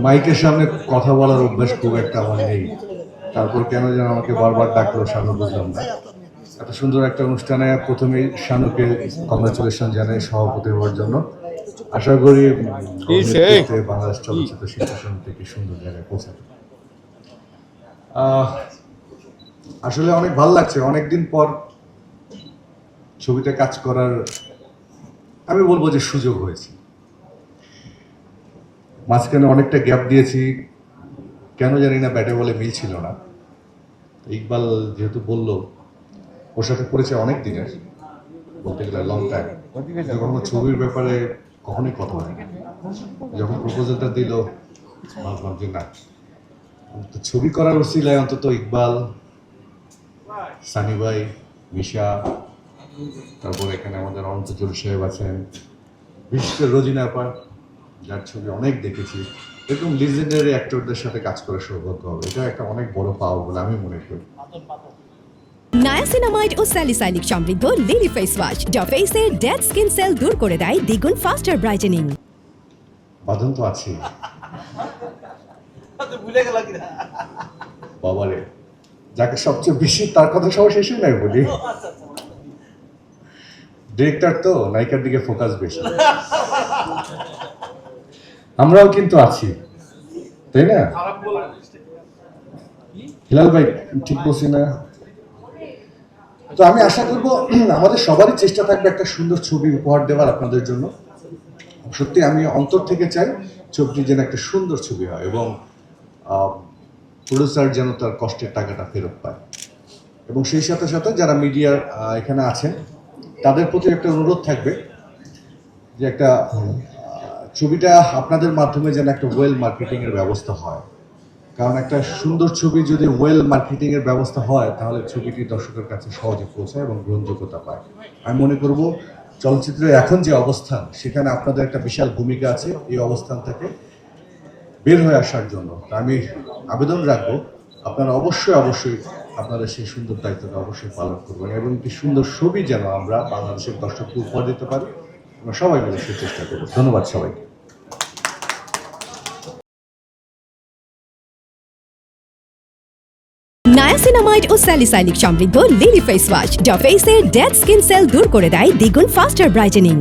মাইকের সামনে কথা বলার অভ্যাস খুব একটা আমার নেই। তারপর কেন যেন আমাকে বারবার ডাকলো, শানু বুঝলাম না। এত সুন্দর একটা অনুষ্ঠানে প্রথমেই শানুকে কংগ্রাচুলেশন জানাই সভাপতি হওয়ার জন্য। আশা করি বাংলাদেশ চলচ্চিত্র শিল্প সমিতি কি সুন্দর জায়গায় পৌঁছাবে। আসলে অনেক ভালো লাগছে, অনেকদিন পর ছবিতে কাজ করার আমি বলবো যে সুযোগ হয়েছে। মাঝখানে অনেকটা গ্যাপ দিয়েছি, কেন জানি না ব্যাটে বলে মিল ছিল না। ইকবাল যেহেতু বলল, ওর সাথে পরিচয় অনেক দিনের, বলতে গেলে লং টাইম, কখনো ছবির ব্যাপারে কখনোই কথা হয়। যখন প্রপোজালটা দিল ভাবলাম যে না, ছবি করার উসিলায় অন্তত ইকবাল, সানি ভাই, মিশা, তারপর এখানে আমাদের অনন্ত জলি সাহেব আছেন, বিশেষ করে রোজিনা আপা, যার ছবি অনেক দেখেছি, এরকম লিজেন্ডারি অ্যাক্টরদের সাথে কাজ করার সৌভাগ্য হবে। এটা একটা অনেক বড় পাওয়া বলে আমি মনে করি। নায়াসিনামাইড ও স্যালিসাইলিক সমৃদ্ধ লিলি ফেস ওয়াশ যা ফেসের ডেড স্কিন সেল দূর করে দেয় দ্বিগুণ ফাস্টার ব্রাইটেনিং। বাঁধন তো আছে বাবারে, যাকে সবচেয়ে বেশি তার কথা সবাই শেষে নাই বলি। ডিরেক্টর তো নায়িকার দিকে ফোকাস বেশি। আমরাও কিন্তু আছি, তাই না? হিলাল ভাই ঠিক বলছি না? তো আমি আশা করব আমাদের সবারই চেষ্টা থাকবে একটা সুন্দর ছবি উপহার দেওয়ার আপনাদের জন্য। সত্যি আমি অন্তর থেকে চাই ছবিটি যেন একটা সুন্দর ছবি হয় এবং প্রডিউসার যেন তার কষ্টের টাকাটা ফেরত পায়। এবং সেই সাথে সাথে যারা মিডিয়ার এখানে আছেন তাদের প্রতি একটা অনুরোধ থাকবে যে একটা ছবিটা আপনাদের মাধ্যমে যেন একটা ওয়েল মার্কেটিংয়ের ব্যবস্থা হয়। কারণ একটা সুন্দর ছবি যদি ওয়েল মার্কেটিংয়ের ব্যবস্থা হয় তাহলে ছবিটি দর্শকের কাছে সহজে পৌঁছায় এবং গ্রহণযোগ্যতা পায়। আমি মনে করব চলচ্চিত্রের এখন যে অবস্থান সেখানে আপনাদের একটা বিশাল ভূমিকা আছে এই অবস্থান থেকে বের হয়ে আসার জন্য। আমি আবেদন রাখবো আপনারা অবশ্যই আপনাদের সেই সুন্দর দায়িত্বটা অবশ্যই পালন করবেন এবং একটি সুন্দর ছবি যেন আমরা বাংলাদেশের দর্শককে উপহার দিতে পারি। আমরা সবাই মিলে সেই চেষ্টা করব। ধন্যবাদ সবাইকে। নায়াসিনামাইড ও স্যালিসাইলিক সমৃদ্ধ লিলি ফেস ওয়াশ যা ফেসের ডেড স্কিন সেল দূর করে দেয় দ্বিগুণ ফাস্টার ব্রাইটেনিং।